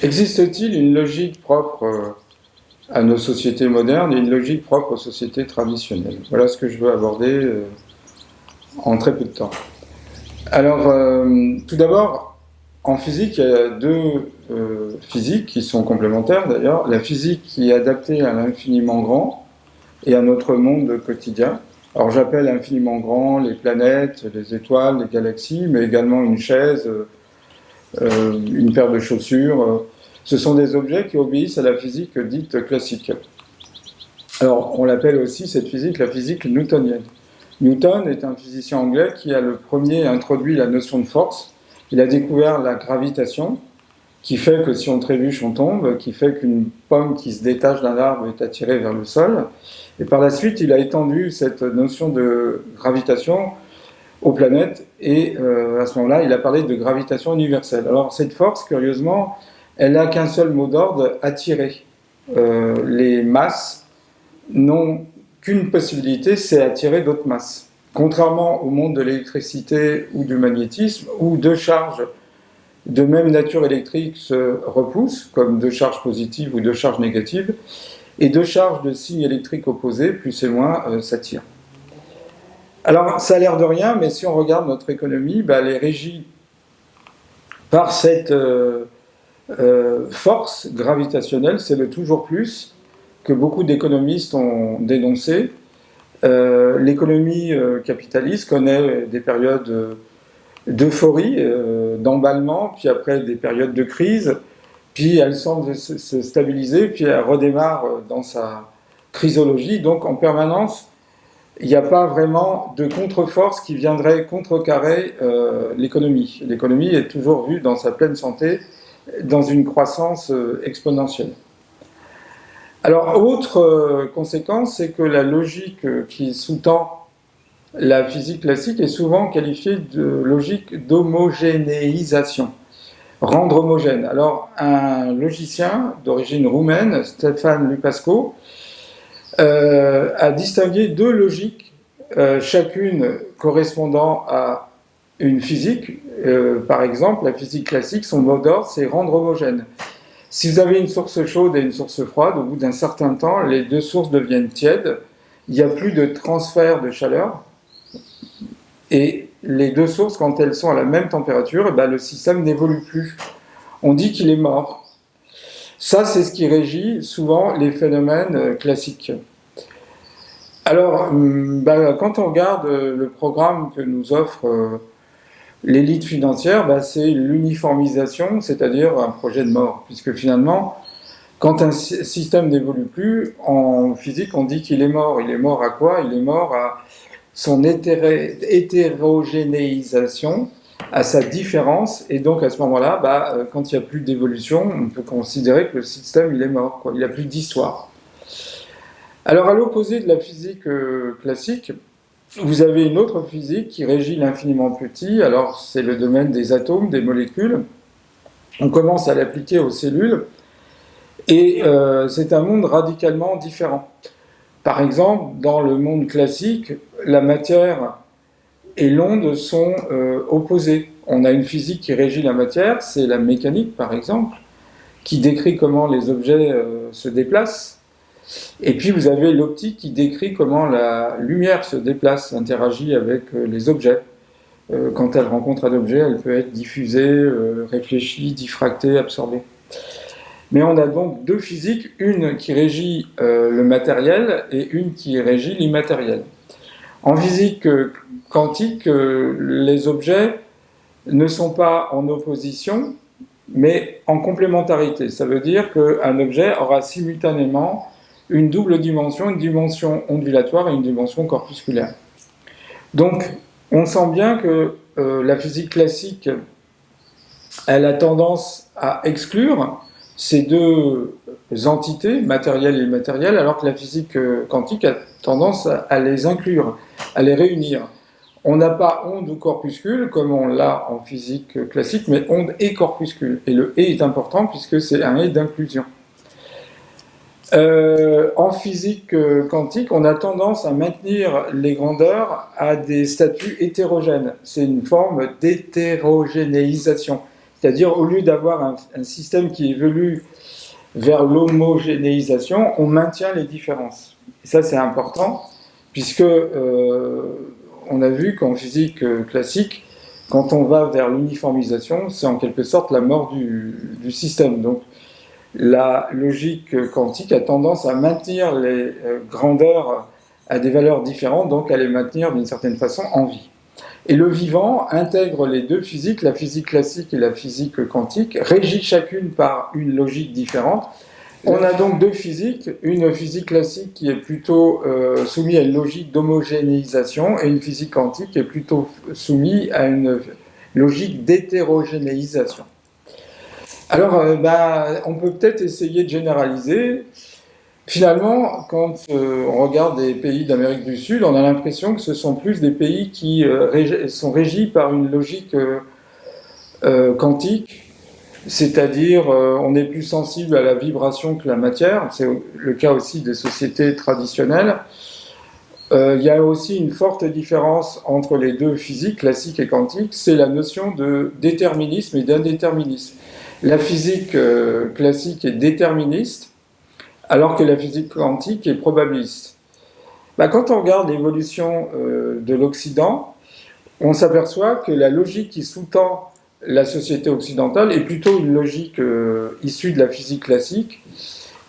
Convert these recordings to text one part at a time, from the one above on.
Existe-t-il une logique propre à nos sociétés modernes et une logique propre aux sociétés traditionnelles? Voilà ce que je veux aborder en très peu de temps. Alors, tout d'abord, en physique, il y a deux physiques qui sont complémentaires d'ailleurs. La physique qui est adaptée à l'infiniment grand et à notre monde quotidien. Alors j'appelle infiniment grand les planètes, les étoiles, les galaxies, mais également une chaise, une paire de chaussures. Ce sont des objets qui obéissent à la physique dite classique. Alors on l'appelle aussi cette physique la physique newtonienne. Newton est un physicien anglais qui a le premier introduit la notion de force. Il a découvert la gravitation, qui fait que si on trébuche, on tombe, qui fait qu'une pomme qui se détache d'un arbre est attirée vers le sol. Et par la suite, il a étendu cette notion de gravitation aux planètes, et à ce moment-là, il a parlé de gravitation universelle. Alors cette force, curieusement, elle n'a qu'un seul mot d'ordre, attirer. Les masses n'ont qu'une possibilité, c'est attirer d'autres masses. Contrairement au monde de l'électricité ou du magnétisme, où deux charges de même nature électrique se repoussent, comme deux charges positives ou deux charges négatives, et deux charges de signes électriques opposés, plus et moins, s'attirent. Alors, ça a l'air de rien, mais si on regarde notre économie, elle est régie par cette force gravitationnelle, c'est le toujours plus, que beaucoup d'économistes ont dénoncé. L'économie capitaliste connaît des périodes d'euphorie, d'emballement, puis après des périodes de crise, puis elle semble se stabiliser, puis elle redémarre dans sa chrysologie. Donc en permanence, il n'y a pas vraiment de contre-force qui viendrait contrecarrer l'économie. L'économie est toujours vue dans sa pleine santé, dans une croissance exponentielle. Alors, autre conséquence, c'est que la logique qui sous-tend la physique classique est souvent qualifiée de logique d'homogénéisation, rendre homogène. Alors, un logicien d'origine roumaine, Stefan Lupasco, a distingué deux logiques, chacune correspondant à une physique. Par exemple, la physique classique, son mot d'ordre, c'est rendre homogène. Si vous avez une source chaude et une source froide, au bout d'un certain temps, les deux sources deviennent tièdes, il n'y a plus de transfert de chaleur, et les deux sources, quand elles sont à la même température, le système n'évolue plus. On dit qu'il est mort. Ça, c'est ce qui régit souvent les phénomènes classiques. Alors, quand on regarde le programme que nous offre l'élite financière, c'est l'uniformisation, c'est-à-dire un projet de mort. Puisque finalement, quand un système n'évolue plus, en physique, on dit qu'il est mort. Il est mort à quoi? Il est mort à son hétérogénéisation, à sa différence, et donc à ce moment-là, quand il n'y a plus d'évolution, on peut considérer que le système il est mort, quoi. Il n'a plus d'histoire. Alors à l'opposé de la physique classique, vous avez une autre physique qui régit l'infiniment petit. Alors c'est le domaine des atomes, des molécules. On commence à l'appliquer aux cellules, et c'est un monde radicalement différent. Par exemple, dans le monde classique, la matière et l'onde sont opposées. On a une physique qui régit la matière, c'est la mécanique par exemple, qui décrit comment les objets se déplacent. Et puis vous avez l'optique qui décrit comment la lumière se déplace, interagit avec les objets. Quand elle rencontre un objet, elle peut être diffusée, réfléchie, diffractée, absorbée. Mais on a donc deux physiques, une qui régit le matériel et une qui régit l'immatériel. En physique quantique, les objets ne sont pas en opposition, mais en complémentarité. Ça veut dire qu'un objet aura simultanément une double dimension, une dimension ondulatoire et une dimension corpusculaire. Donc, on sent bien que la physique classique, elle a tendance à exclure ces deux entités, matérielles et immatérielles, alors que la physique quantique a tendance à les inclure, à les réunir. On n'a pas onde ou corpuscule, comme on l'a en physique classique, mais onde et corpuscule. Et le « et » est important, puisque c'est un « et » d'inclusion. En physique quantique, on a tendance à maintenir les grandeurs à des statuts hétérogènes. C'est une forme d'hétérogénéisation. C'est-à-dire, au lieu d'avoir un système qui évolue vers l'homogénéisation, on maintient les différences. Et ça, c'est important, puisque on a vu qu'en physique classique, quand on va vers l'uniformisation, c'est en quelque sorte la mort du système. Donc, la logique quantique a tendance à maintenir les grandeurs à des valeurs différentes, donc à les maintenir d'une certaine façon en vie. Et le vivant intègre les deux physiques, la physique classique et la physique quantique, régies chacune par une logique différente. On a donc deux physiques, une physique classique qui est plutôt soumise à une logique d'homogénéisation et une physique quantique qui est plutôt soumise à une logique d'hétérogénéisation. Alors, on peut peut-être essayer de généraliser. Finalement, quand on regarde des pays d'Amérique du Sud, on a l'impression que ce sont plus des pays qui sont régis par une logique quantique, c'est-à-dire on est plus sensible à la vibration que la matière, c'est le cas aussi des sociétés traditionnelles. Il y a aussi une forte différence entre les deux physiques, classique et quantique, c'est la notion de déterminisme et d'indéterminisme. La physique classique est déterministe, alors que la physique quantique est probabiliste. Quand on regarde l'évolution de l'Occident, on s'aperçoit que la logique qui sous-tend la société occidentale est plutôt une logique issue de la physique classique.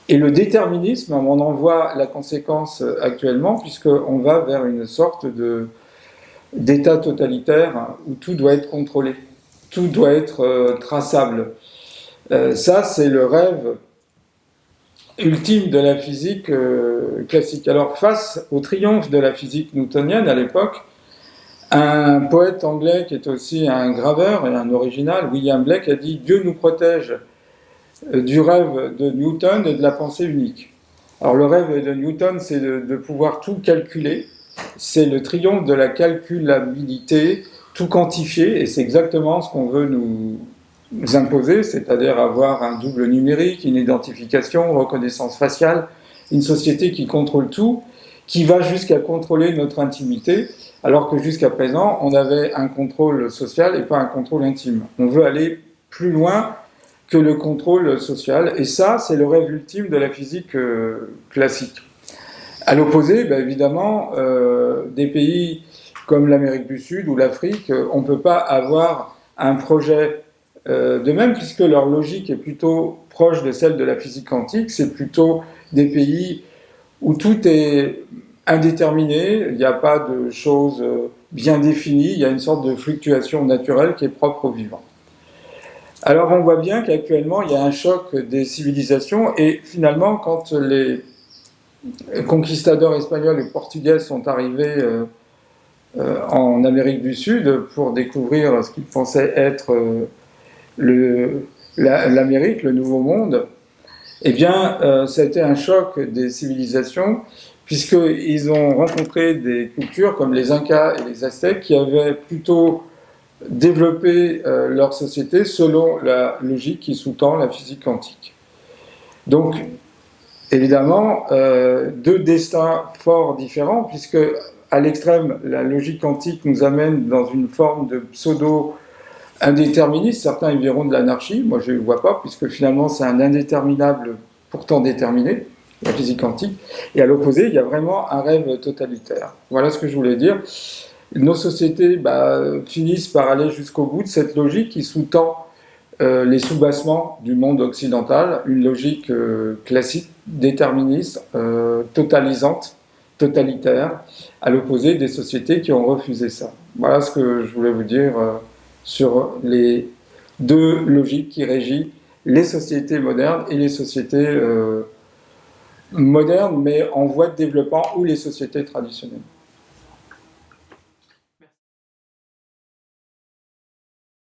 Et le déterminisme, on en voit la conséquence actuellement, puisqu'on va vers une sorte d'état totalitaire où tout doit être contrôlé, tout doit être traçable. Ça, c'est le rêve ultime de la physique classique. Alors, face au triomphe de la physique newtonienne à l'époque, un poète anglais qui est aussi un graveur et un original, William Blake, a dit « Dieu nous protège du rêve de Newton et de la pensée unique ». Alors, le rêve de Newton, c'est de pouvoir tout calculer. C'est le triomphe de la calculabilité, tout quantifier, et c'est exactement ce qu'on veut nous imposer, c'est-à-dire avoir un double numérique, une identification, une reconnaissance faciale, une société qui contrôle tout, qui va jusqu'à contrôler notre intimité, alors que jusqu'à présent, on avait un contrôle social et pas un contrôle intime. On veut aller plus loin que le contrôle social, et ça, c'est le rêve ultime de la physique classique. À l'opposé, évidemment, des pays comme l'Amérique du Sud ou l'Afrique, on ne peut pas avoir un projet de même, puisque leur logique est plutôt proche de celle de la physique quantique. C'est plutôt des pays où tout est indéterminé, il n'y a pas de choses bien définies, il y a une sorte de fluctuation naturelle qui est propre au vivant. Alors on voit bien qu'actuellement il y a un choc des civilisations, et finalement quand les conquistadors espagnols et portugais sont arrivés en Amérique du Sud pour découvrir ce qu'ils pensaient être l'Amérique, le Nouveau Monde, eh bien, ça a été un choc des civilisations, puisqu'ils ont rencontré des cultures comme les Incas et les Aztèques qui avaient plutôt développé leur société selon la logique qui sous-tend la physique quantique. Donc, évidemment, deux destins fort différents, puisque à l'extrême, la logique quantique nous amène dans une forme de pseudo-indéterminisme. Certains y verront de l'anarchie, moi je ne le vois pas, puisque finalement c'est un indéterminable pourtant déterminé, la physique quantique. Et à l'opposé, il y a vraiment un rêve totalitaire. Voilà ce que je voulais dire. Nos sociétés finissent par aller jusqu'au bout de cette logique qui sous-tend les soubassements du monde occidental, une logique classique, déterministe, totalisante, totalitaire, à l'opposé des sociétés qui ont refusé ça. Voilà ce que je voulais vous dire sur les deux logiques qui régissent les sociétés modernes et les sociétés modernes, mais en voie de développement, ou les sociétés traditionnelles.